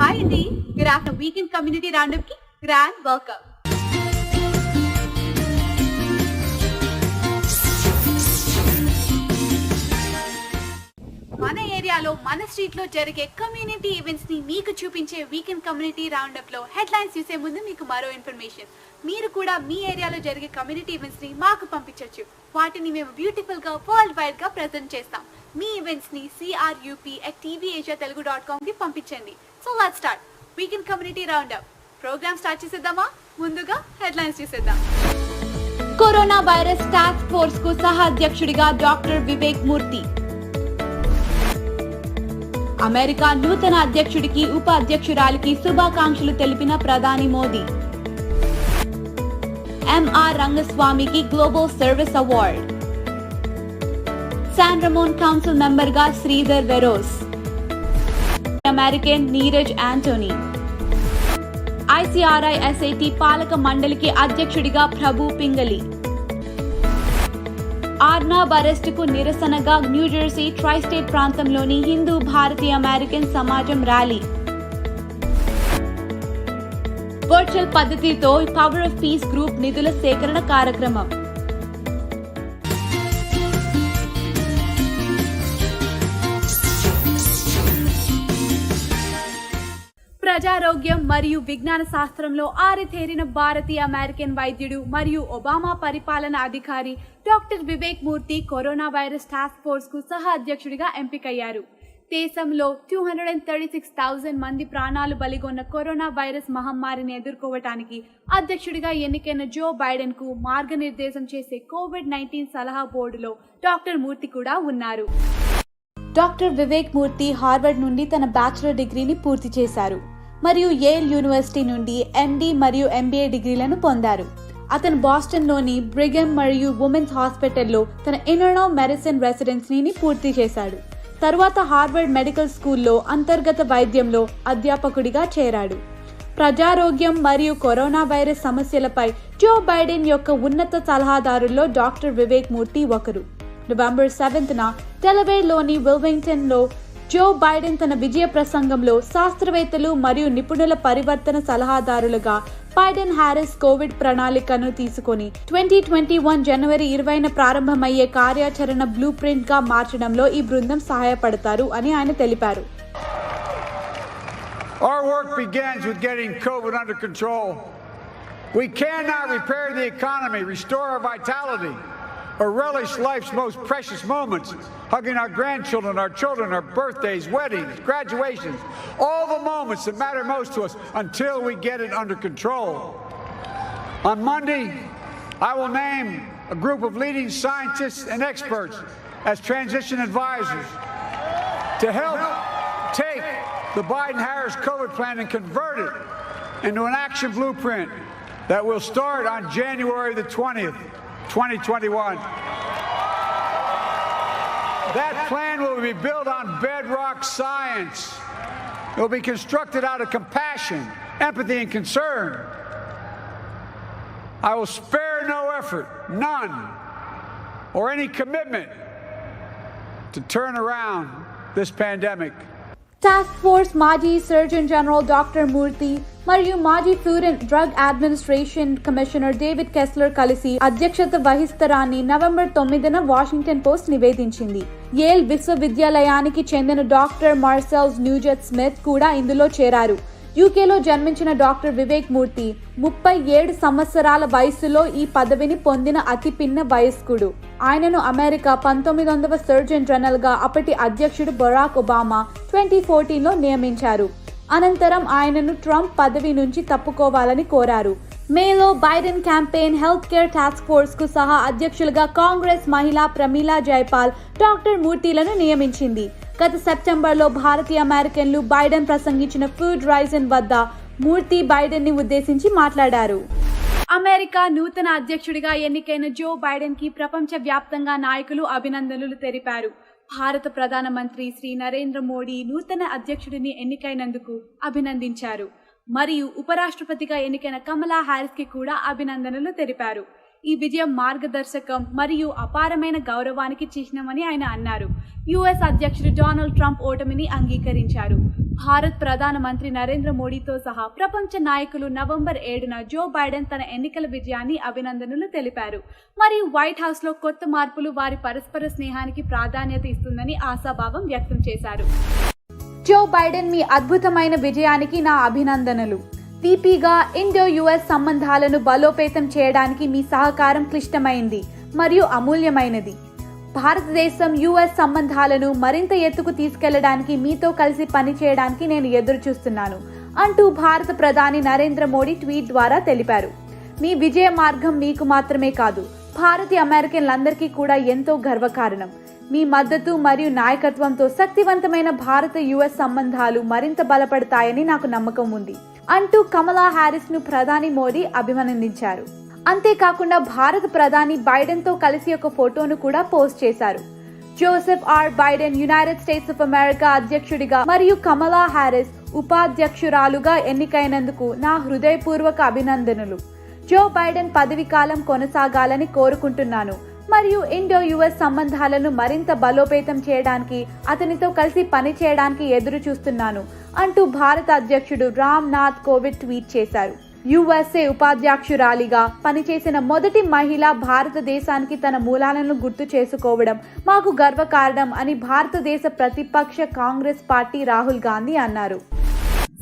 Hi Indy, good afternoon. Weekend Community Roundup ki grand welcome. మన ఏరియాలో మన street లో జరిగే కమ్యూనిటీ ఈవెంట్స్ ని మీకు చూపించే వీకెండ్ కమ్యూనిటీ రౌండప్ లో హెడ్లైన్స్ చూసే ముందు మీకు మరో ఇన్ఫర్మేషన్. మీరు కూడా మీ ఏరియాలో జరిగే కమ్యూనిటీ ఈవెంట్స్ ని మాకు పంపించవచ్చు. వాటిని మేము బ్యూటిఫుల్ గా వరల్డ్ వైడ్ గా ప్రెజెంట్ చేస్తాం. మీ ఈవెంట్స్ ని crup@tvasiatelugu.com కి పంపించండి. So let's start weekend community roundup. Program start చేసేద్దామా? ముందుగా హెడ్లైన్స్ చూసేద్దాం. కరోనా వైరస్ టాస్క్ ఫోర్స్ కు సహ అధ్యక్షుడిగా డాక్టర్ వివేక్ మూర్తి. అమెరికా నూతన అధ్యక్షుడికి ఉప అధ్యక్షురాలికి శుభాకాంక్షలు తెలిపిన ప్రధాని మోదీ. ఎంఆర్ రంగస్వామికి global service award. San Ramon council member గా Sridhar Verose. American Niraj Antani. I C R I S I T పాలక మండలికి అధ్యక్షుడిగా ప్రభు పింగళి. ఆర్నాబ్ అరెస్టుకు నిరసనగా న్యూజెర్సీ ట్రై స్టేట్ ప్రాంతంలోని హిందూ భారతీయ అమెరికన్ సమాజం ర్యాలీ. వర్చువల్ పద్ధతితో పవర్ ఆఫ్ పీస్ గ్రూప్ నిధుల సేకరణ కార్యక్రమం. ప్రజారోగ్యం మరియు విజ్ఞాన శాస్త్రంలో ఆరితేరిన భారతీయ అమెరికన్ వైద్యుడు మరియు ఒబామా పరిపాలన అధికారి డాక్టర్ వివేక్ మూర్తి కరోనా వైరస్ టాస్క్ ఫోర్స్ కు సహ అధ్యక్షుడిగా ఎంపికయ్యారు. దేశంలో 236,000 మంది ప్రాణాలు బలిగొన్న కరోనా వైరస్ మహమ్మారిని ఎదుర్కోవటానికి అధ్యక్షుడిగా ఎన్నికైన జో బైడెన్ కు మార్గనిర్దేశం చేసే కోవిడ్-19 సలహా బోర్డులో డాక్టర్ మూర్తి కూడా ఉన్నారు. డాక్టర్ వివేక్ మూర్తి హార్వర్డ్ నుండి తన బ్యాచిలర్ డిగ్రీని పూర్తి చేశారు మరియు యేల్ యూనివర్సిటీ నుండి ఎండి మరియు ఎంబీఏ డిగ్రీలను పొందారు. అతను బాస్టన్లోని బ్రిగమ్ మరియు ఉమెన్స్ హాస్పిటల్లో తన ఇంటర్నల్ మెడిసిన్ రెసిడెన్సీని పూర్తి చేశాడు. తరువాత హార్వర్డ్ మెడికల్ స్కూల్లో అంతర్గత వైద్యంలో అధ్యాపకుడిగా చేరాడు. ప్రజారోగ్యం మరియు కరోనా వైరస్ సమస్యలపై జో బైడెన్ యొక్క ఉన్నత సలహాదారుల్లో డాక్టర్ వివేక్ మూర్తి ఒకరు. నవంబర్ 7న డెలవేర్లోని విల్మింగ్టన్లో జో బైడెన్ తన విజయ ప్రసంగంలో శాస్త్రవేత్తలు మరియు నిపుణుల పరివర్తన సలహాదారులుగా బైడెన్ హారిస్ కోవిడ్ ప్రణాళికను తీసుకొని 2021 జనవరి 20న ప్రారంభమయ్యే కార్యాచరణ బ్లూ ప్రింట్ గా మార్చడంలో ఈ బృందం సహాయపడతారు అని ఆయన తెలిపారు. Our work begins with getting COVID under control. We cannot repair the economy, restore our vitality, or relish life's most precious moments, hugging our grandchildren, our children, our birthdays, weddings, graduations, all the moments that matter most to us until we get it under control. On Monday, I will name a group of leading scientists and experts as transition advisors to help take the Biden-Harris COVID plan and convert it into an action blueprint that will start on January the 20th. 2021. That plan will be built on bedrock science. It will be constructed out of compassion, empathy, and concern. I will spare no effort, none, or any commitment to turn around this pandemic. Task force మాజీ surgeon general doctor మూర్తి మరియు మాజీ food and drug administration commissioner David Kessler కలిసి అధ్యక్షత వహిస్తారని November 9న Washington post నివేదించింది. Yale విశ్వవిద్యాలయానికి చెందిన doctor Marcel న్యూజెట్ Smith కూడా ఇందులో చేరారు. యూకేలో జన్మించిన డాక్టర్ వివేక్ మూర్తి 37 సంవత్సరాల వయసులో ఈ పదవిని పొందిన అతి పిన్న వయస్కుడు. ఆయనను అమెరికా 1900వ సర్జన్ జనరల్ గా అప్పటి అధ్యక్షుడు బరాక్ ఒబామా 2014లో నియమించారు. అనంతరం ఆయనను ట్రంప్ పదవి నుంచి తప్పుకోవాలని కోరారు. మేలో Biden campaign health care task force కు సహా అధ్యక్షులుగా కాంగ్రెస్ మహిళ ప్రమీలా జైపాల్ డాక్టర్ మూర్తిలను నియమించింది. గత సెప్టెంబర్లో భారతీయ అమెరికన్లు బైడెన్ ప్రసంగించిన ఫుడ్ రైజన్ వద్ద మూర్తి బైడెన్ ని ఉద్దేశించి మాట్లాడారు. అమెరికా నూతన అధ్యక్షుడిగా ఎన్నికైన జో బైడెన్ కి ప్రపంచ వ్యాప్తంగా నాయకులు అభినందనలు తెలిపారు. భారత ప్రధానమంత్రి శ్రీ నరేంద్ర మోడీ నూతన అధ్యక్షుడిని ఎన్నికైనందుకు అభినందించారు మరియు ఉపరాష్ట్రపతిగా ఎన్నికైన కమలా హారిస్ కి కూడా అభినందనలు తెలిపారు. ఈ విజయం మార్గదర్శకం మరియు అపారమైన గౌరవానికి చిహ్నమని ఆయన అన్నారు. యుఎస్ అధ్యక్షుడు డొనాల్డ్ ట్రంప్ ఓటమిని అంగీకరించారు. భారత్ ప్రధానమంత్రి నరేంద్ర మోడీతో సహా ప్రపంచ నాయకులు నవంబర్ 7న జో బైడెన్ తన ఎన్నికల విజయాన్ని అభినందనలు తెలిపారు. మరియు వైట్ హౌస్ లో కొత్త మార్పులు వారి పరస్పర స్నేహానికి ప్రాధాన్యత ఇస్తుందని ఆశాభావం వ్యక్తం చేశారు. జో బైడెన్, మీ అద్భుతమైన విజయానికి నా అభినందనలు. వీపీగా ఇండో-యుఎస్ సంబంధాలను బలోపేతం చేయడానికి మీ సహకారం క్లిష్టమైంది మరియు అమూల్యమైనది. భారతదేశం యుఎస్ సంబంధాలను మరింత ఎత్తుకు తీసుకెళ్లడానికి మీతో కలిసి పనిచేయడానికి నేను ఎదురు చూస్తున్నాను అంటూ భారత ప్రధాని నరేంద్ర మోడీ ట్వీట్ ద్వారా తెలిపారు. మీ విజయ మార్గం మీకు మాత్రమే కాదు, భారతీయ అమెరికన్లందరికీ కూడా ఎంతో గర్వకారణం. మీ మద్దతు మరియు నాయకత్వంతో శక్తివంతమైన భారత-యుఎస్ సంబంధాలు మరింత బలపడతాయని నాకు నమ్మకం ఉంది అంటూ కమలా హ్యారిస్ ను ప్రధాని మోడీ అభినందించారు. అంతేకాకుండా భారత ప్రధాని బైడెన్ తో కలిసి ఒక ఫోటోను కూడా పోస్ట్ చేశారు. Joseph R Biden United States of America అధ్యక్షుడిగా మరియు కమలా హ్యారిస్ ఉపాధ్యక్షురాలుగా ఎన్నికైనందుకు నా హృదయపూర్వక అభినందనలు. జో బైడెన్ పదవి కాలం కొనసాగాలని కోరుకుంటున్నాను మరియు ఇండో-యుఎస్ సంబంధాలను మరింత బలోపేతం చేయడానికి అతనితో కలిసి పనిచేయడానికి ఎదురు చూస్తున్నాను అంటూ భారత అధ్యక్షుడు రామ్నాథ్ కోవింద్ ట్వీట్ చేశారు. యుఎస్ఏ ఉపాధ్యక్షురాలిగా పనిచేసిన మొదటి మహిళ భారతదేశానికి తన మూలాలను గుర్తు చేసుకోవడం మాకు గర్వకారణం అని భారతదేశ ప్రతిపక్ష కాంగ్రెస్ పార్టీ రాహుల్ గాంధీ అన్నారు.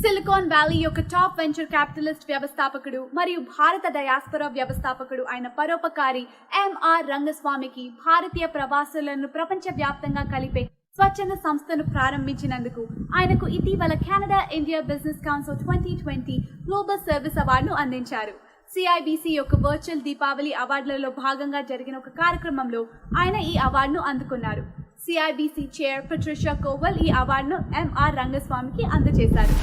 సిలికాన్ వ్యాలీ యొక్క టాప్ వెంచర్ క్యాపిటలిస్ట్ వ్యవస్థాపకుడు మరియు భారత డయాస్పొరా వ్యవస్థాపకుడు అయిన పరోపకారి ఎంఆర్ రంగస్వామికి భారతీయ ప్రవాసులను ప్రపంచవ్యాప్తంగా కలిపే స్వచ్ఛంద సంస్థను ప్రారంభించినందుకు ఆయనకు ఇటీవల Canada India business council 2020 global service అవార్డును అందించారు. సిఐబిసి యొక్క వర్చువల్ దీపావళి అవార్డులలో భాగంగా జరిగిన ఒక కార్యక్రమంలో ఆయన ఈ అవార్డును అందుకున్నారు. సిఐబిసి చైర్ పట్రిషియా కోవల్ ఈ అవార్డును ఎంఆర్ రంగస్వామికి అందజేశారు.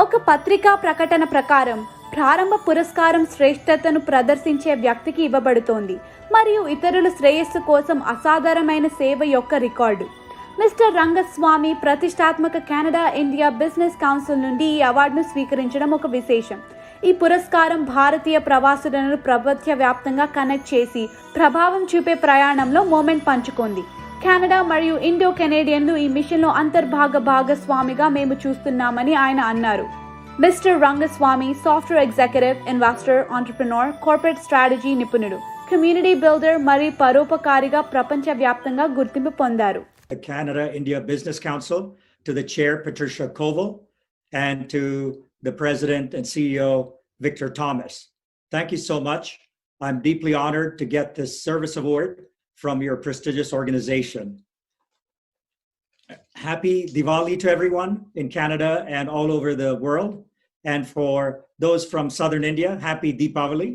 ఒక పత్రికా ప్రకటన ప్రకారం ప్రారంభ పురస్కారం శ్రేష్టతను ప్రదర్శించే వ్యక్తికి ఇవ్వబడుతోంది మరియు ఇతరుల శ్రేయస్సు కోసం అసాధారణమైన సేవ యొక్క రికార్డు. మిస్టర్ రంగస్వామి ప్రతిష్టాత్మక కెనడా ఇండియా బిజినెస్ కౌన్సిల్ నుండి ఈ అవార్డును స్వీకరించడం ఒక విశేషం. ఈ పురస్కారం భారతీయ ప్రవాసులను ప్రపంచవ్యాప్తంగా కనెక్ట్ చేసి ప్రభావం చూపే ప్రయాణంలో మూమెంట్ పంచుకుంది. కెనడా మరియు ఇండో కెనేడియన్లు ఈ మిషన్లో భాగస్వామిగా మేము చూస్తున్నామని ఆయన అన్నారు. Mister Rangaswamy software executive, investor, entrepreneur, corporate strategy నిపుణుడు, కమ్యూనిటీ బిల్డర్ మరియు పరోపకారిగా ప్రపంచవ్యాప్తంగా గుర్తింపు పొందారు. The Canada India Business Council, to the chair Patricia Koval, and to the president and CEO Victor Thomas. Thank you so much. I'm deeply honored to get this service award from your prestigious organization. Happy Diwali to everyone in Canada and all over the world. And for those from Southern India, happy Deepavali.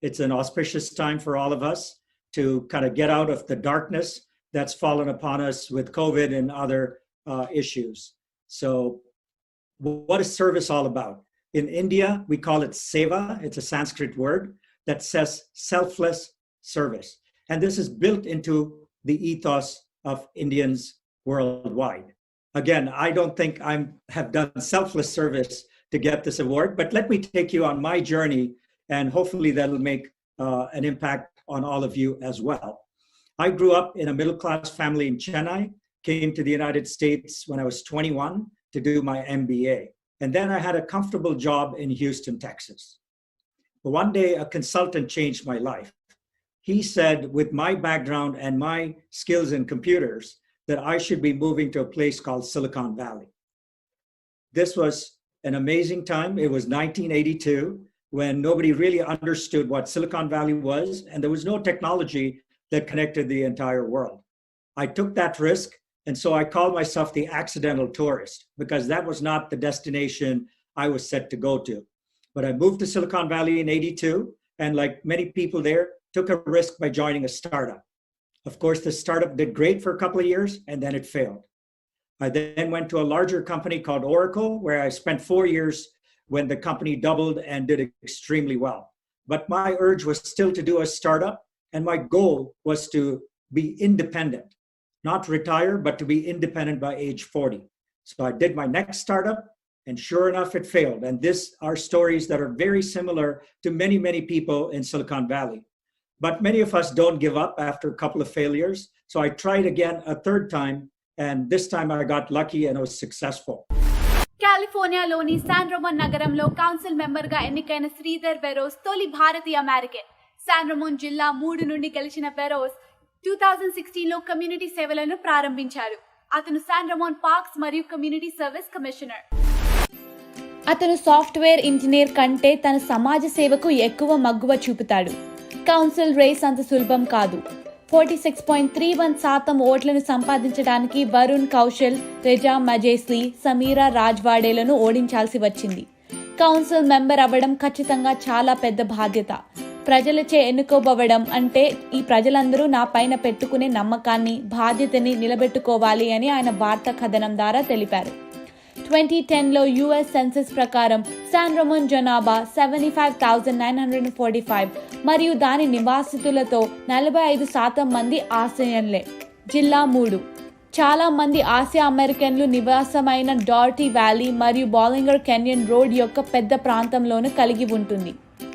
It's an auspicious time for all of us to kind of get out of the darkness that's fallen upon us with COVID and other issues. So what is service all about? In India, we call it seva. It's a Sanskrit word that says selfless service. And this is built into the ethos of Indians worldwide. Again, I don't think I have done selfless service to get this award, but let me take you on my journey, and hopefully that'll make an impact on all of you as well. I grew up in a middle-class family in Chennai, came to the United States when I was 21 to do my MBA. And then I had a comfortable job in Houston, Texas. But one day, a consultant changed my life. He said, with my background and my skills in computers, that I should be moving to a place called Silicon Valley. This was an amazing time. It was 1982 when nobody really understood what Silicon Valley was, and there was no technology that connected the entire world. I took that risk, and so I called myself the accidental tourist because that was not the destination I was set to go to. But I moved to Silicon Valley in 82, and like many people there, took a risk by joining a startup. Of course, the startup did great for a couple of years, and then it failed. I then went to a larger company called Oracle, where I spent 4 years when the company doubled and did extremely well. But my urge was still to do a startup, and my goal was to be independent, not retire, but to be independent by age 40. So I did my next startup, and sure enough, it failed. And these are stories that are very similar to many, many people in Silicon Valley. But many of us don't give up after a couple of failures. So I tried again a third time, and this time I got lucky and I was successful. కాలిఫోర్నియాలోని San Ramon నగరంలో council మెంబర్గా ఎన్నికైన శ్రీధర్ వెరోస్ తొలి భారతీయ American. San Roman జిల్లా 3 నుండి గెలిచిన వెరోస్ 2016లో community సేవలను ప్రారంభించారు. అతను శాన్ రోమన్ పార్క్స్ మరియు కమ్యూనిటీ సర్వీస్ కమిషనర్. అతను సాఫ్ట్వేర్ ఇంజనీర్ కంటే తన సమాజ సేవకు ఎక్కువ మక్కువ చూపుతాడు. కౌన్సిల్ రేస్ అంత సులభం కాదు. 46.31% ఓట్లను సంపాదించడానికి వరుణ్ కౌశల్, రెజా మజేస్లీ, సమీరా రాజ్వాడేలను ఓడించాల్సి వచ్చింది. కౌన్సిల్ మెంబర్ అవ్వడం ఖచ్చితంగా చాలా పెద్ద బాధ్యత. ప్రజలచే ఎన్నుకోబడడం అంటే ఈ ప్రజలందరూ నా పైన పెట్టుకునే నమ్మకాన్ని, బాధ్యతని నిలబెట్టుకోవాలి అని ఆయన వార్తా కథనం ద్వారా తెలిపారు. 2010లో యుఎస్ సెన్సస్ ప్రకారం శాన్ రోమన్ జనాభా 75,945 మరియు దాని నివాసితులతో 45% మంది ఆసియన్లే. జిల్లా 3 చాలా మంది ఆసియా అమెరికన్లు నివాసమైన డార్టీ వ్యాలీ మరియు బాలింగర్ కెన్యన్ రోడ్ యొక్క పెద్ద ప్రాంతంలోను కలిగి ఉంటుంది.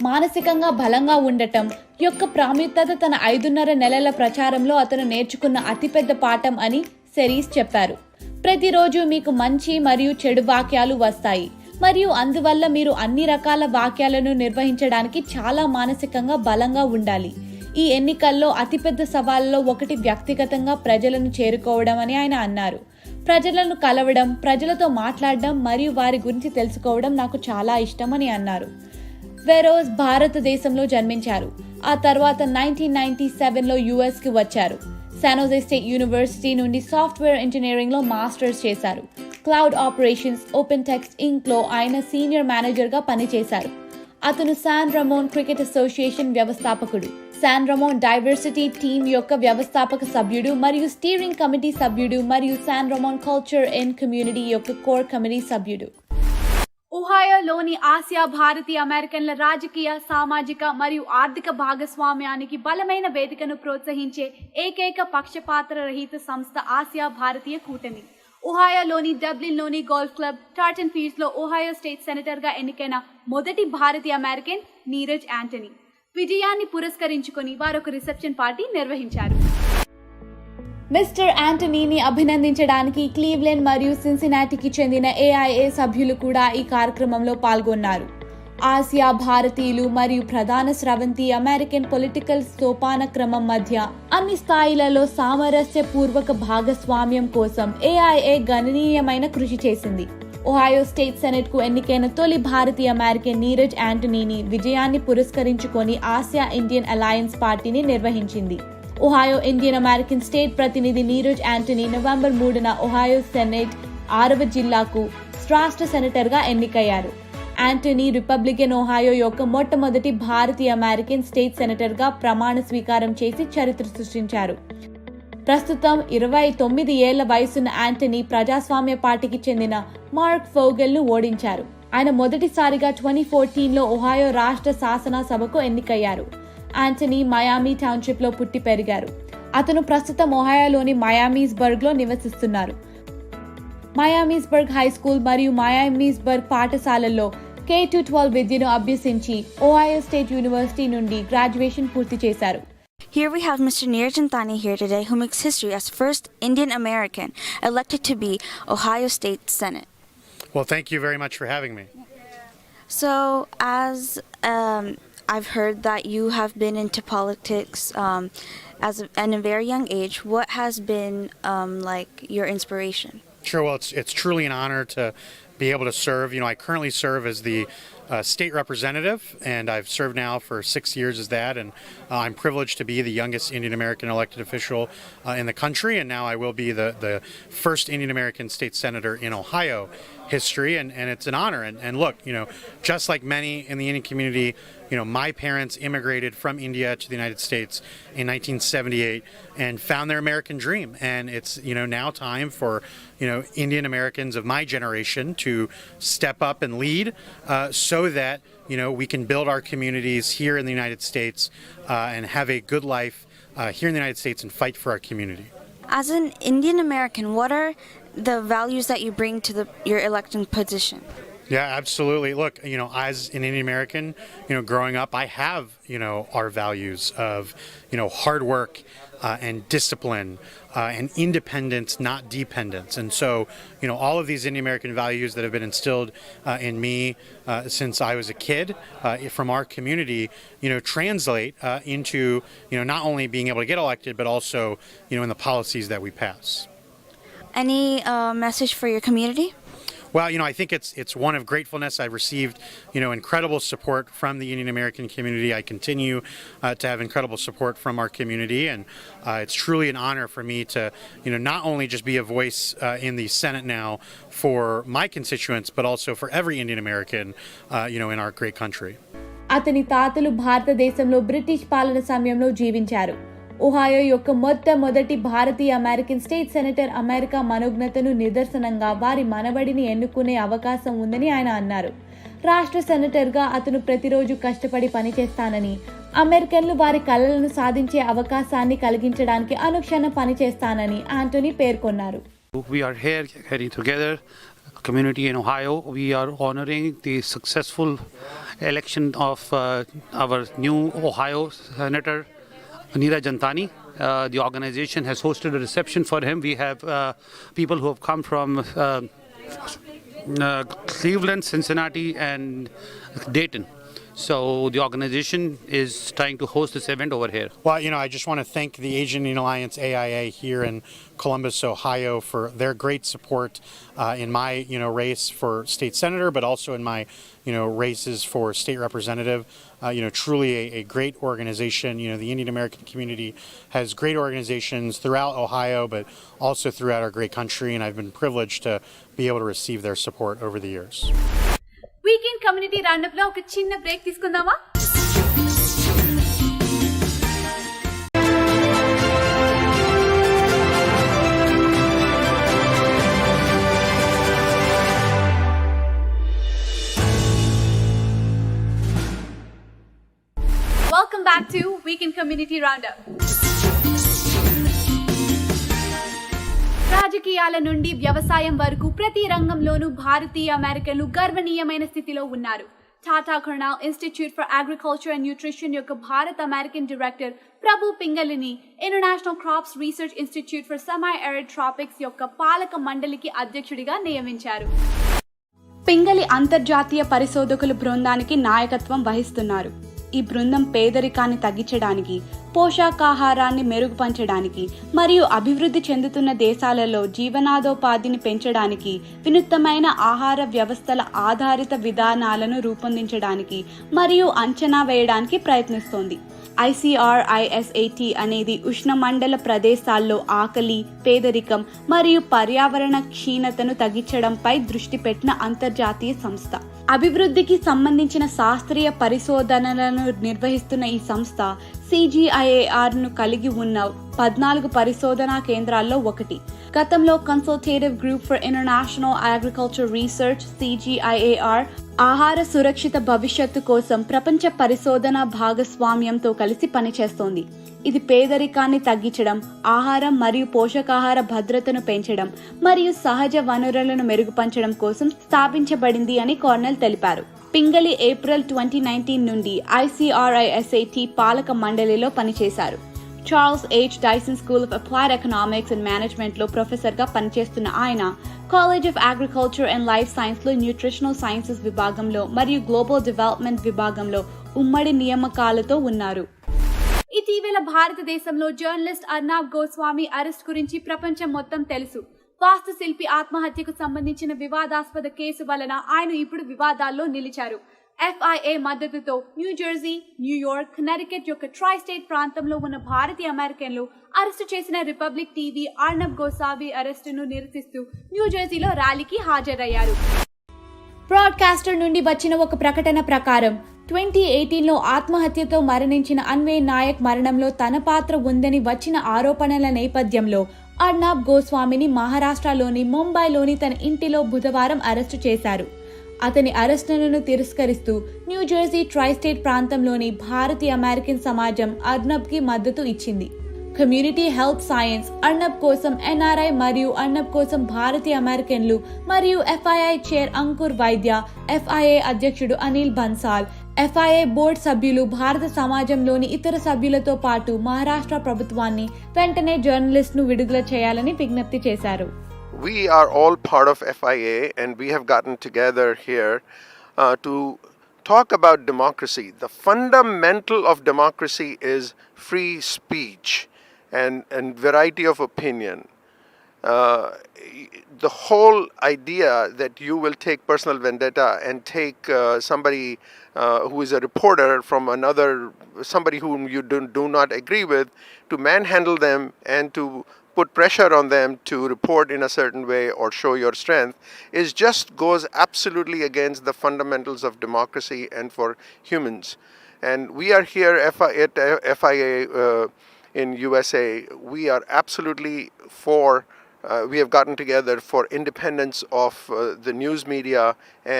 మానసికంగా బలంగా ఉండటం యొక్క ప్రాముఖ్యత తన 5.5 నెలల ప్రచారంలో అతను నేర్చుకున్న అతిపెద్ద పాఠం అని సెరీస్ చెప్పారు. ప్రతిరోజు మీకు మంచి మరియు చెడు వాక్యాలు వస్తాయి మరియు అందువల్ల మీరు అన్ని రకాల వాక్యాలను నిర్వహించడానికి చాలా మానసికంగా బలంగా ఉండాలి. ఈ ఎన్నికల్లో అతిపెద్ద సవాళ్ళలో ఒకటి వ్యక్తిగతంగా ప్రజలను చేరుకోవడం అని ఆయన అన్నారు. ప్రజలను కలవడం, ప్రజలతో మాట్లాడడం మరియు వారి గురించి తెలుసుకోవడం నాకు చాలా ఇష్టం అని అన్నారు. వెరోస్ భారతదేశంలో జన్మించారు. ఆ తర్వాత 1997లో యుఎస్కి వచ్చారు. శాన్ జోసే స్టేట్ యూనివర్సిటీ నుండి సాఫ్ట్వేర్ ఇంజనీరింగ్లో మాస్టర్స్ చేశారు. క్లౌడ్ ఆపరేషన్స్, ఓపెన్ టెక్స్ట్ ఇంక్లో ఆయన సీనియర్ మేనేజర్గా పనిచేశారు. అతను శాన్ రమోన్ క్రికెట్ అసోసియేషన్ వ్యవస్థాపకుడు, శాన్ రమోన్ డైవర్సిటీ టీమ్ యొక్క వ్యవస్థాపక సభ్యుడు మరియు స్టీరింగ్ కమిటీ సభ్యుడు మరియు శాన్ రమోన్ కల్చర్ అండ్ కమ్యూనిటీ యొక్క కోర్ కమిటీ సభ్యుడు. ఒహాయోలోని ఆసియా భారతీయ అమెరికన్ల రాజకీయ, సామాజిక మరియు ఆర్థిక భాగస్వామ్యానికి బలమైన వేదికను ప్రోత్సహించే ఏకైక పక్షపాత రహిత సంస్థ ఆసియా భారతీయ కూటమి. ఒహాయోలోని డబ్లిన్లోని గోల్ఫ్ క్లబ్ టార్టన్ ఫీల్డ్స్లో ఒహాయో స్టేట్ సెనేటర్గా ఎన్నికైన మొదటి భారతీయ అమెరికన్ నీరజ్ యాంటనీ. విజయాన్ని పురస్కరించుకొని వారొక రిసెప్షన్ పార్టీ నిర్వహించారు. మిస్టర్ యాంటనీని అభినందించడానికి క్లీవ్లెండ్ మరియు సిన్సినాటికి చెందిన ఏఐఏ సభ్యులు కూడా ఈ కార్యక్రమంలో పాల్గొన్నారు. ఆసియా భారతీయులు మరియు ప్రధాన స్రవంతి అమెరికన్ పొలిటికల్ సోపాన క్రమం మధ్య అన్ని స్థాయిలలో సామరస్యపూర్వక భాగస్వామ్యం కోసం ఏఐఏ గణనీయమైన కృషి చేసింది. ఒహాయో స్టేట్ సెనెట్ కు ఎన్నికైన తొలి భారతీయ అమెరికన్ నీరజ్ యాంటనీని విజయాన్ని పురస్కరించుకొని ఆసియా ఇండియన్ అలయన్స్ పార్టీని నిర్వహించింది. ఒహాయో ఇండియన్ అమెరికన్ స్టేట్ ప్రతినిధి నీరజ్ యాంటనీ నవంబర్ 3న ఒహాయో సెనేట్ 6వ జిల్లాకు రాష్ట్ర సెనేటర్గా ఎన్నికయ్యారు. యాంటనీ రిపబ్లికన్ ఒహాయో యొక్క మొట్టమొదటి భారతీయ అమెరికన్ స్టేట్ సెనేటర్గా ప్రమాణ స్వీకారం చేసి చరిత్ర సృష్టించారు. ప్రస్తుతం 29 ఏళ్ల వయసున్న యాంటనీ ప్రజాస్వామ్య పార్టీకి చెందిన మార్క్ ఫోగెల్ను ఓడించారు. ఆయన మొదటిసారిగా 2014లో ఒహాయో రాష్ట్ర శాసనసభకు ఎన్నికయ్యారు. యాంటనీ మయామి టౌన్షిప్లో పుట్టి పెరిగారు. అతను ప్రస్తుతం ఒహాయోలోని మయామీస్బర్గ్లో నివసిస్తున్నారు. మయామీస్బర్గ్ హై స్కూల్ మరియు మయామీస్బర్గ్ పాఠశాలల్లో K-12 విద్యను అభ్యసించి ఒహాయో స్టేట్ యూనివర్సిటీ నుండి గ్రాడ్యుయేషన్ పూర్తి చేశారు. Here we have Mr. Neeraj Antani here today, who makes history as first Indian American elected to be Ohio State Senate. Well, thank you very much for having me. So, as I've heard that you have been into politics at a very young age. What has been like your inspiration? Sure. Well, it's truly an honor to be able to serve. You know, I currently serve as the state representative, and I've served now for 6 years as that, and I'm privileged to be the youngest Indian American elected official in the country, and now I will be the first Indian American state senator in Ohio history, and it's an honor. And look, you know, just like many in the Indian community, you know, my parents immigrated from India to the United States in 1978 and found their American dream. And it's, you know, now time for, you know, Indian Americans of my generation to step up and lead so that, you know, we can build our communities here in the United States and have a good life here in the United States and fight for our community. As an Indian American, what are the values that you bring to your elected position? Yeah, absolutely. Look, as an Indian American, growing up, I have, our values of, hard work and discipline and independence, not dependence. And so, all of these Indian American values that have been instilled in me since I was a kid from our community, translate into, not only being able to get elected, but also, in the policies that we pass. Any message for your community? Well, I think it's one of gratefulness. I've received, incredible support from the Indian American community. I continue to have incredible support from our community, and it's truly an honor for me to, not only just be a voice in the Senate now for my constituents, but also for every Indian American, in our great country. అతని తాతలు భారతదేశంలో British పాలన సమయంలో జీవించారు. Ohio యొక్క మొట్టమొదటి భారతీయ American state senator America మనోజ్ఞతను నిదర్శనంగా వారి మనవడిని ఎన్నుకునే అవకాశం ఉందని ఆయన అన్నారు. రాష్ట్ర సెనేటర్గా అతను ప్రతిరోజు కష్టపడి పనిచేస్తానని, అమెరికన్లు వారి కలలను సాధించే అవకాశాన్ని కలిగించడానికి అనుక్షణం పనిచేస్తానని ఆంటోనీ పేర్కొన్నారు. We are here getting together, community in Ohio. We are honoring the successful election of our new Ohio Senator, Neeraj Jantani. The organization has hosted a reception for him. We have people who have come from Cleveland, Cincinnati, and Dayton. So the organization is trying to host this event over here. Well, I just want to thank the Asian Indian Alliance AIA here in Columbus, Ohio, for their great support in my, race for state senator, but also in my, races for state representative. Truly a great organization. The Indian American community has great organizations throughout Ohio, but also throughout our great country, and I've been privileged to be able to receive their support over the years. Weekend community roundup లో ఒక చిన్న break తీసుకుందామా? Welcome back to Weekend Community Roundup. రాజకీయాల నుండి వ్యవసాయం వరకు ప్రతి రంగంలోనూ భారతీయ అమెరికన్లు గర్వనీయమైన స్థితిలో ఉన్నారు. Tata Cornell institute for agriculture and nutrition యొక్క భారత్ అమెరికన్ డైరెక్టర్ ప్రభు పింగళిని international crops research institute for semi arid tropics యొక్క పాలక మండలికి అధ్యక్షుడిగా నియమించారు. పింగళి అంతర్జాతీయ పరిశోధకుల బృందానికి నాయకత్వం వహిస్తున్నారు. ఈ బృందం పేదరికాన్ని తగ్గించడానికి, పోషకాహారాన్ని మెరుగుపరచడానికి మరియు అభివృద్ధి చెందుతున్న దేశాలలో జీవనాధోపాధిని పెంచడానికి, వినూత్నమైన ఆహార వ్యవస్థల ఆధారిత విధానాలను రూపొందించడానికి మరియు అంచనా వేయడానికి ప్రయత్నిస్తోంది. ICRISAT అనేది ఉష్ణమండల ప్రదేశాల్లో ఆకలి, పేదరికం మరియు పర్యావరణ క్షీణతను తగ్గించడంపై దృష్టి పెట్టిన అంతర్జాతీయ సంస్థ. అభివృద్ధికి సంబంధించిన శాస్త్రీయ పరిశోధనలను నిర్వహిస్తున్న ఈ సంస్థ CGIARను కలిగి ఉన్న 14 పరిశోధనా కేంద్రాల్లో ఒకటి. గతంలో consultative group for international agriculture research CGIAR ఆహార సురక్షిత భవిష్యత్తు కోసం ప్రపంచ పరిశోధన భాగస్వామ్యంతో కలిసి పనిచేస్తోంది. ఇది పేదరికాన్ని తగ్గించడం, ఆహారం మరియు పోషకాహార భద్రతను పెంచడం మరియు సహజ వనరులను మెరుగుపరచడం కోసం స్థాపించబడింది అని కార్నెల్ తెలిపారు. పింగళి ఏప్రిల్ 2019 నుండి ICRISAT పాలక మండలిలో పనిచేశారు. Charles H. Dyson school of applied economics and మేనేజ్మెంట్లో ప్రొఫెసర్గా పనిచేస్తున్న ఆయన college of agriculture and life సైన్స్లో న్యూట్రిషనల్ సైన్సెస్ విభాగంలో మరియు గ్లోబల్ డెవలప్మెంట్ విభాగంలో ఉమ్మడి నియామకాలతో ఉన్నారు. ఇటీవల భారతదేశంలో జర్నలిస్ట్ అర్నాబ్ గోస్వామి అరెస్ట్ గురించి ప్రపంచం మొత్తం తెలుసు. వాస్తుశిల్పి ఆత్మహత్యకు సంబంధించిన వివాదాస్పద కేసు వలన ఆయన ఇప్పుడు వివాదాల్లో నిలిచారు. FIA మద్దతుతో న్యూజెర్సీ, న్యూయార్క్, కనెటికట్ యొక్క ట్రై స్టేట్ ప్రాంతంలో ఉన్న భారతీయ అమెరికన్లు అరెస్టు చేసిన రిపబ్లిక్ టీవీ అర్నబ్ గోస్వామి అరెస్టును నిరసిస్తూ న్యూజెర్సీలో ర్యాలీకి హాజరయ్యారు. బ్రాడ్కాస్టర్ నుండి వచ్చిన ఒక ప్రకటన ప్రకారం 2018లో ఆత్మహత్యతో మరణించిన అన్వయ్ నాయక్ మరణంలో తన పాత్ర ఉందని వచ్చిన ఆరోపణల నేపథ్యంలో అర్నబ్ గోస్వామిని మహారాష్ట్రలోని ముంబైలోని తన ఇంటిలో బుధవారం అరెస్టు చేశారు. అతని అరెస్టులను తిరస్కరిస్తూ న్యూజెర్సీ ట్రై స్టేట్ ప్రాంతంలోని భారతీయ అమెరికన్ సమాజం అర్నబ్కి మద్దతు ఇచ్చింది. కమ్యూనిటీ హెల్త్ సైన్స్, అర్నబ్ కోసం ఎన్ఆర్ఐ మరియు అర్నబ్ కోసం భారతీయ అమెరికన్లు మరియు ఎఫ్ఐఐ చైర్ అంకుర్ వైద్య, ఎఫ్ఐఐ అధ్యక్షుడు అనిల్ బన్సాల్, ఎఫ్ఐఐ బోర్డు సభ్యులు భారత సమాజంలోని ఇతర సభ్యులతో పాటు మహారాష్ట్ర ప్రభుత్వాన్ని వెంటనే జర్నలిస్ట్ను విడుదల చేయాలని విజ్ఞప్తి చేశారు. We are all part of FIA and we have gotten together here to talk about democracy. The fundamental of democracy is free speech and variety of opinion. The whole idea that you will take personal vendetta and take somebody who is a reporter from another, somebody whom you do not agree with, to manhandle them and to put pressure on them to report in a certain way or show your strength is just goes absolutely against the fundamentals of democracy and for humans. And we are here at FIA in USA. We are absolutely for we have gotten together for independence of the news media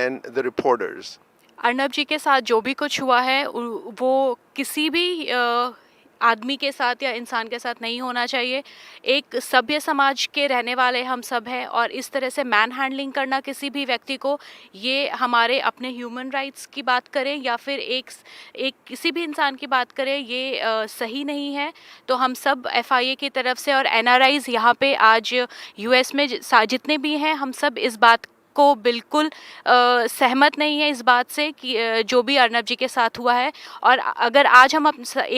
and the reporters. Arnab जी के साथ जो भी कुछ हुआ है वो किसी भी आदमी के साथ या इंसान के साथ नहीं होना चाहिए. एक सभ्य समाज के रहने वाले हम सब हैं और इस तरह से मैन हैंडलिंग करना किसी भी व्यक्ति को, ये हमारे अपने ह्यूमन राइट्स की बात करें या फिर एक किसी भी इंसान की बात करें, ये सही नहीं है. तो हम सब FIA की तरफ से और NRIs यहाँ पे आज US में जितने भी हैं, हम सब इस बात को बिल्कुल सहमत नहीं है इस बात से कि जो भी अर्नब जी के साथ हुआ है. और अगर आज हम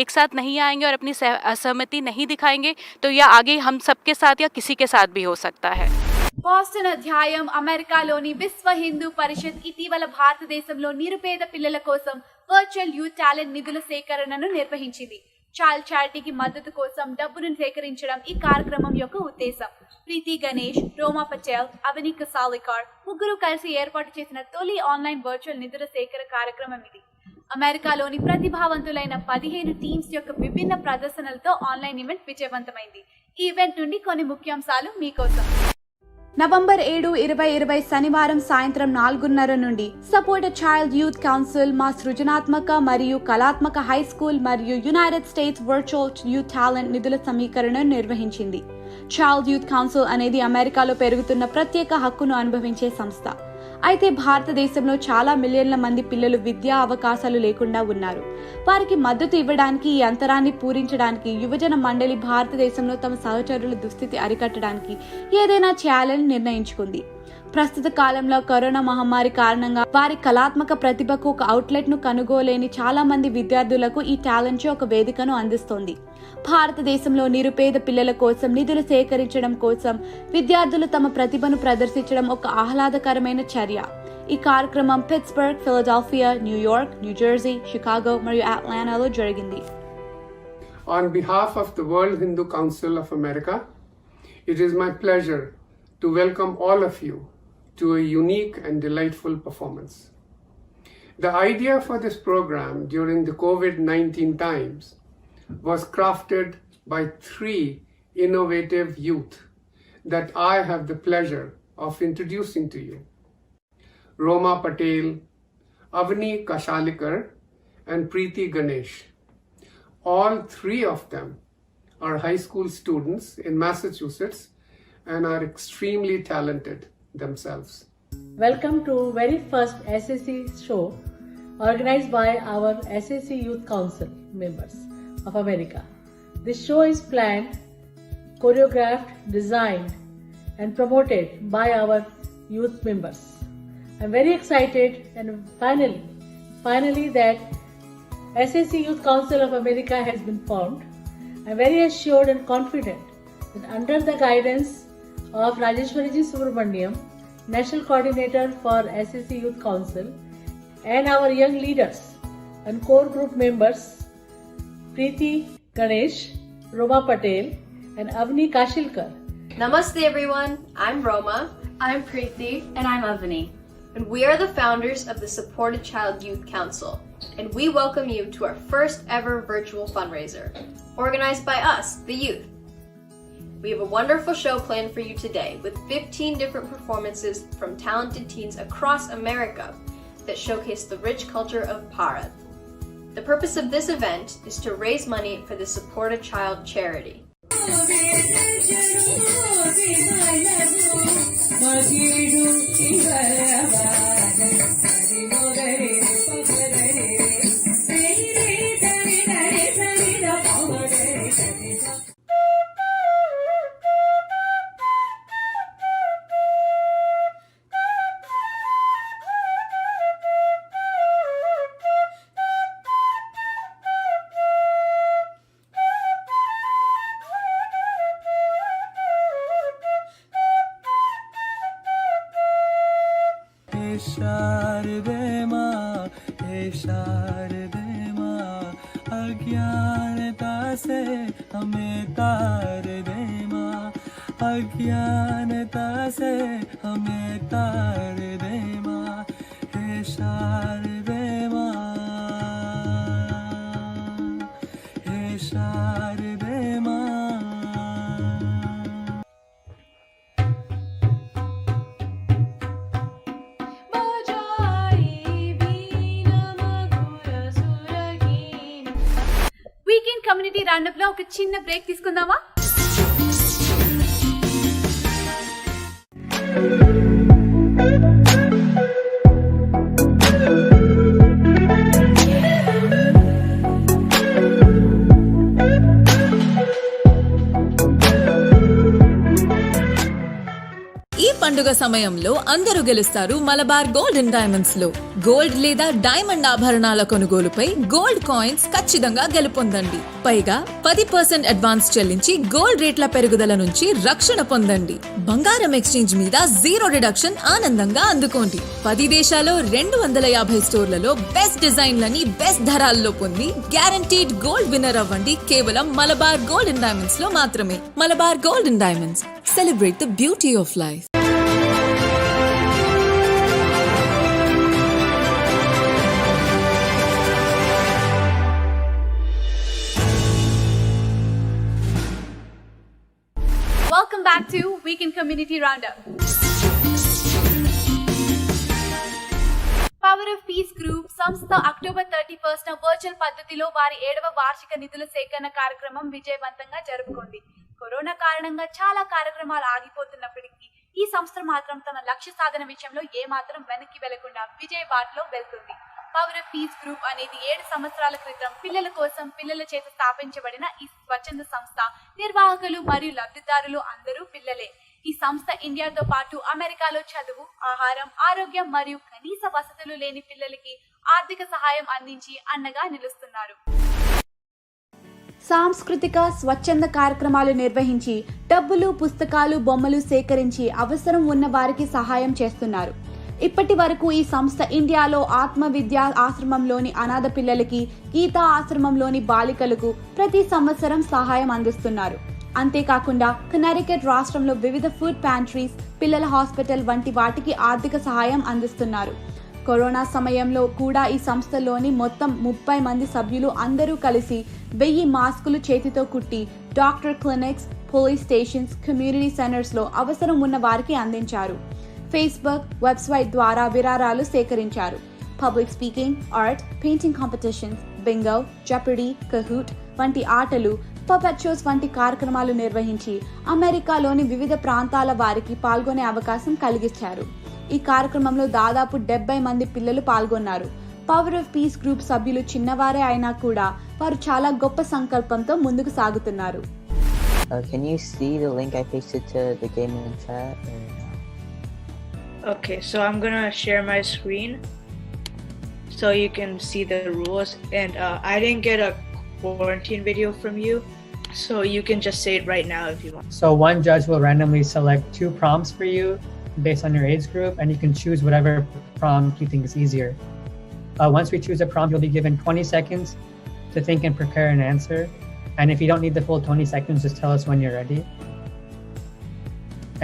एक साथ नहीं आएंगे और अपनी असहमति नहीं दिखाएंगे तो यह आगे हम सबके साथ या किसी के साथ भी हो सकता है. బోస్టన్ అధ్యాయం అమెరికాలోని విశ్వ హిందూ పరిషత్ ఇటీవల భారతదేశంలో నిరుపేద పిల్లల కోసం వర్చువల్ యూత్ టాలెంట్ నిధుల సేకరణను నిర్వహించింది. చైల్డ్ చారిటీకి మద్దతు కోసం డబ్బును సేకరించడం ఈ కార్యక్రమం యొక్క ఉద్దేశం. ప్రీతి గణేష్, రోమా పటేల్, అవని కసాలికర్ ముగ్గురు కలిసి ఏర్పాటు చేసిన తొలి ఆన్లైన్ వర్చువల్ నిధుల సేకరణ కార్యక్రమం ఇది. అమెరికాలోని ప్రతిభావంతులైన 15 టీమ్స్ యొక్క విభిన్న ప్రదర్శనలతో ఆన్లైన్ ఈవెంట్ విజయవంతమైంది. ఈ ఈవెంట్ నుండి కొన్ని ముఖ్యాంశాలు మీకోసం. నవంబర్ 7, 2020 శనివారం సాయంత్రం 4:30 నుండి సపోర్ట్ చైల్డ్ యూత్ కౌన్సిల్ మా సృజనాత్మక మరియు కళాత్మక హై స్కూల్ మరియు United states virtual youth talent నిధుల సమీకరణను నిర్వహించింది. చైల్డ్ యూత్ కౌన్సిల్ అనేది అమెరికాలో పెరుగుతున్న ప్రత్యేక హక్కును అనుభవించే సంస్థ. అయితే భారతదేశంలో చాలా మిలియన్ల మంది పిల్లలు విద్యా అవకాశాలు లేకుండా ఉన్నారు. వారికి మద్దతు ఇవ్వడానికి, ఈ అంతరాన్ని పూరించడానికి యువజన మండలి భారతదేశంలో తమ సహచరుల దుస్థితి అరికట్టడానికి ఏదైనా చేయాలని నిర్ణయించుకుంది. ప్రస్తుత కాలంలో కరోనా మహమ్మారి కారణంగా వారి కళాత్మక ప్రతిభకు ఒక అవుట్లెట్ ను కనుగోలేని చాలా మంది విద్యార్థులకు ఈ టాలెంట్ ఒక వేదికను అందిస్తోంది. భారతదేశంలో నిరుపేద పిల్లల కోసం నిధులు సేకరించడం కోసం విద్యార్థులు తమ ప్రతిభను ప్రదర్శించడం ఒక ఆహ్లాదకరమైన చర్య. ఈ కార్యక్రమం Pittsburgh, Philadelphia, New York, New Jersey, Chicago మరియు అట్లాంటాలో జరిగింది. On behalf of the World Hindu Council of America, it is my pleasure to welcome all of you to a unique and delightful performance. The idea for this program during the COVID-19 times was crafted by 3 innovative youth that I have the pleasure of introducing to you. Roma Patel, Avani Kashalikar, and Preeti Ganesh. All 3 of them are high school students in Massachusetts and are extremely talented themselves. Welcome to very first SAC show organized by our SAC Youth Council members of America. This show is planned, choreographed, designed and promoted by our youth members. I'm very excited and finally that SAC Youth Council of America has been formed. I'm very assured and confident that under the guidance of Rajeshwariji Subramaniam, National Coordinator for SAC Youth Council, and our young leaders and core group members Preeti Ganesh, Roma Patel, and Avani Kashilkar. Namaste everyone, I'm Roma. I'm Preeti. And I'm Avani. And we are the founders of the Supported Child Youth Council. And we welcome you to our first ever virtual fundraiser, organized by us, the youth. We have a wonderful show planned for you today with 15 different performances from talented teens across America that showcase the rich culture of Bharat. The purpose of this event is to raise money for the Support a Child charity. शारदे माँ अज्ञानता से हमें तार दे माँ अज्ञानता से हमें तार दे माँ हे शारदे माँ हे शारदे माँ వీకెండ్ కమ్యూనిటీ రౌండప్ లో ఒక చిన్న బ్రేక్ తీసుకుందామా? పండుగ సమయంలో అందరూ గెలుస్తారు మలబార్ గోల్డ్ అండ్ డైమండ్స్ లో. గోల్డ్ లేదా డైమండ్ ఆభరణాల కొనుగోలుపై గోల్డ్ కాయిన్స్ ఖచ్చితంగా గెలుపొందండి. పైగా 10% అడ్వాన్స్ చెల్లించి గోల్డ్ రేట్ల పెరుగుదల నుంచి రక్షణ పొందండి. బంగారం ఎక్స్చేంజ్ మీద 0 డిడక్షన్ ఆనందంగా అందుకోండి. 10 దేశాల్లో 250 స్టోర్లలో బెస్ట్ డిజైన్లని బెస్ట్ ధరాల్లో పొంది గ్యారంటీడ్ గోల్డ్ విన్నర్ అవ్వండి కేవలం మలబార్ గోల్డ్ అండ్ డైమండ్స్ లో మాత్రమే. Malabar gold and diamonds, celebrate the beauty of life. Welcome back to Weekend Community Roundup. Power of peace group సంస్థ అక్టోబర్ 31న వర్చువల్ పద్ధతిలో వారి 7వ వార్షిక నిధుల సేకరణ కార్యక్రమం విజయవంతంగా జరుపుకుంది. కరోనా కారణంగా చాలా కార్యక్రమాలు ఆగిపోతున్నప్పటికీ ఈ సంస్థ మాత్రం తన లక్ష్య సాధన విషయంలో ఏమాత్రం వెనక్కి వెళ్లకుండా విజయ బాటలో వెళ్తుంది. పవర్ ఆఫ్ పీస్ గ్రూప్ అనేది 7 సంవత్సరాల క్రితం పిల్లల కోసం పిల్లల చేత స్థాపించబడిన ఈ స్వచ్ఛంద సంస్థ. నిర్వాహకులు మరియు లబ్ధిదారులు అందరూ పిల్లలే. ఈ సంస్థ ఇండియాతో పాటు అమెరికాలో చదువు, ఆహారం, ఆరోగ్యం మరియు కనీస వసతులు లేని పిల్లలకి ఆర్థిక సహాయం అందించి అండగా నిలుస్తున్నారు. సాంస్కృతిక స్వచ్ఛంద కార్యక్రమాలు నిర్వహించి డబ్బులు, పుస్తకాలు, బొమ్మలు సేకరించి అవసరం ఉన్న వారికి సహాయం చేస్తున్నారు. ఇప్పటి వరకు ఈ సంస్థ ఇండియాలో ఆత్మ విద్యా ఆశ్రమంలోని అనాథ పిల్లలకి, గీతా ఆశ్రమంలోని బాలికలకు ప్రతి సంవత్సరం సహాయం అందిస్తున్నారు. అంతేకాకుండా కనెక్టికట్ రాష్ట్రంలో వివిధ ఫుడ్ ప్యాంట్రీస్, పిల్లల హాస్పిటల్ వంటి వాటికి ఆర్థిక సహాయం అందిస్తున్నారు. కరోనా సమయంలో కూడా ఈ సంస్థలోని మొత్తం 30 మంది సభ్యులు అందరూ కలిసి 1000 మాస్కులు చేతితో కుట్టి doctor clinics, police stations, community సెంటర్స్లో అవసరం ఉన్న వారికి అందించారు. ఫేస్బుక్, వెబ్సైట్ ద్వారా విరాళాలు సేకరించారు. Public speaking, art, painting competitions, bingo, jeopardy, Kahoot వంటి ఆటలు, పపెట్ షోస్ వంటి కార్యక్రమాలు నిర్వహించి అమెరికాలోని వివిధ ప్రాంతాల వారికి పాల్గొనే అవకాశం కలిగించారు. ఈ కార్యక్రమంలో దాదాపు 70 మంది పిల్లలు పాల్గొన్నారు. పవర్ ఆఫ్ పీస్ గ్రూప్ సభ్యులు చిన్నవారే అయినా కూడా వారు చాలా గొప్ప సంకల్పంతో ముందుకు సాగుతున్నారు. Can you see the link I pasted to the game in the chat? Okay, so I'm gonna share my screen so you can see the rules. And I didn't get a quarantine video from you, so you can just say it right now if you want. So one judge will randomly select 2 prompts for you based on your age group, and you can choose whatever prompt you think is easier. Once we choose a prompt, you'll be given 20 seconds to think and prepare an answer. And if you don't need the full 20 seconds, just tell us when you're ready.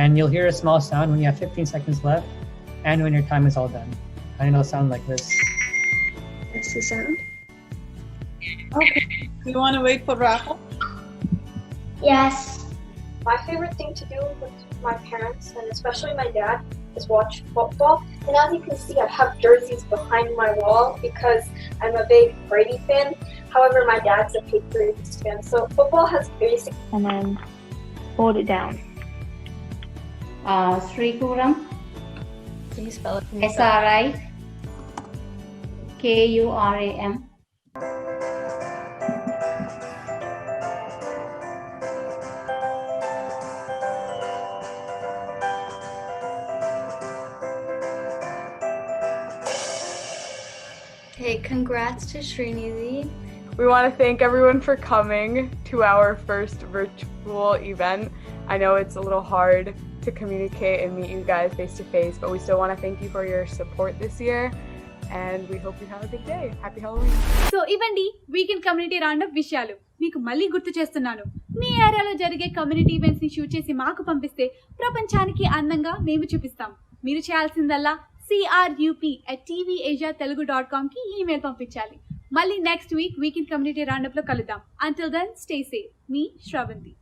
And you'll hear a small sound when you have 15 seconds left and when your time is all done. And it'll sound like this. That's the sound. Okay. You want to wait for Rahul? Yes. My favorite thing to do with my parents, and especially my dad, is watch football. And as you can see, I have jerseys behind my wall because I'm a big Brady fan. However, my dad's a Patriots fan. So football has basic. And then hold it down. Srikuram. Can you spell it? SRIKURAM. Hey, congrats to Srinidhi. We want to thank everyone for coming to our first virtual event. I know it's a little hard to communicate and meet you guys face to face, but we still want to thank you for your support this year, and we hope you have a big day. Happy Halloween. So ఇవండి weekend community round up విషయాలు. మీకు మళ్ళీ గుర్తు చేస్తున్నాను, మీ ఏరియాలో జరిగే community events ని shoot చేసి మాకు పంపిస్తే ప్రపంచానికి అందంగా మేము చూపిస్తాం. మీరు చేయాల్సిందల్లా crup@tvasiatelugu.com కి ఈమెయిల్ పంపించాలి. మళ్ళీ next week weekend community roundup లో కలుద్దాం. Until then stay safe. మీ శ్రవంతి.